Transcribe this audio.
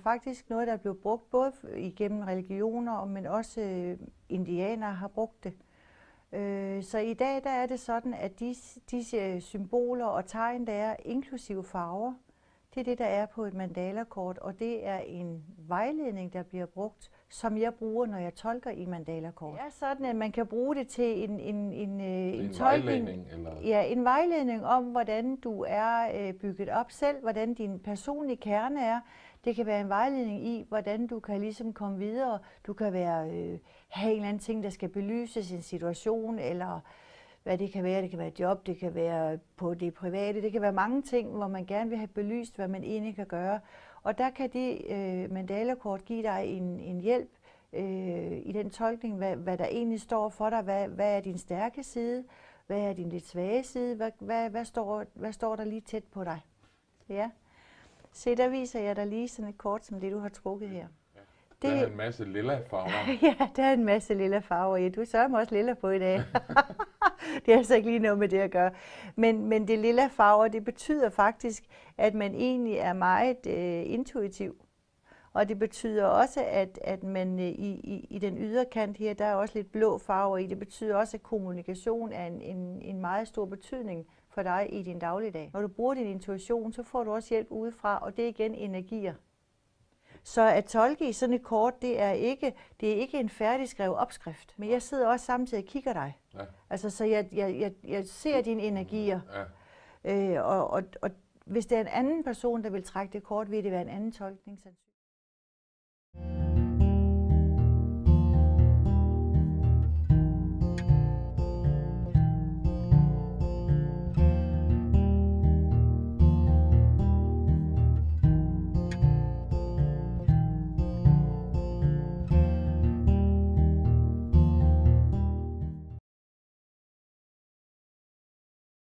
faktisk noget, der er blevet brugt både igennem religioner, men også indianere har brugt det. Så i dag der er det sådan, at disse symboler og tegn, der er inklusive farver, det er det, der er på et mandalakort, og det er en vejledning, der bliver brugt, som jeg bruger, når jeg tolker i mandalakort. Det er sådan, at man kan bruge det til en tolkning, eller? Ja, en vejledning om, hvordan du er bygget op selv, hvordan din personlige kerne er. Det kan være en vejledning i, hvordan du kan ligesom komme videre. Du kan have en eller anden ting, der skal belyses i en situation, eller hvad det kan være. Det kan være et job, det kan være på det private, det kan være mange ting, hvor man gerne vil have belyst, hvad man egentlig kan gøre. Og der kan det mandalakort give dig en hjælp i den tolkning, hvad der egentlig står for dig, hvad er din stærke side, hvad er din lidt svage side, hvad står der lige tæt på dig. Ja. Se, der viser jeg dig lige sådan et kort, som det du har trukket her. Der er en masse lilla farver. Ja, der er en masse lilla farver. Ja, du sørger mig også lilla på i dag. Det er altså ikke lige noget med det at gøre. Men det lilla farver, det betyder faktisk, at man egentlig er meget intuitiv. Og det betyder også, at man i den yderkant her, der er også lidt blå farver i. Det betyder også, at kommunikation er en meget stor betydning for dig i din dagligdag. Når du bruger din intuition, så får du også hjælp udefra, og det er igen energier. Så at tolke i sådan et kort, det er ikke en færdigskrevet opskrift. Men jeg sidder også samtidig og kigger dig. Ja. Altså, så jeg ser dine energier. Ja. Og hvis det er en anden person, der vil trække det kort, vil det være en anden tolkning.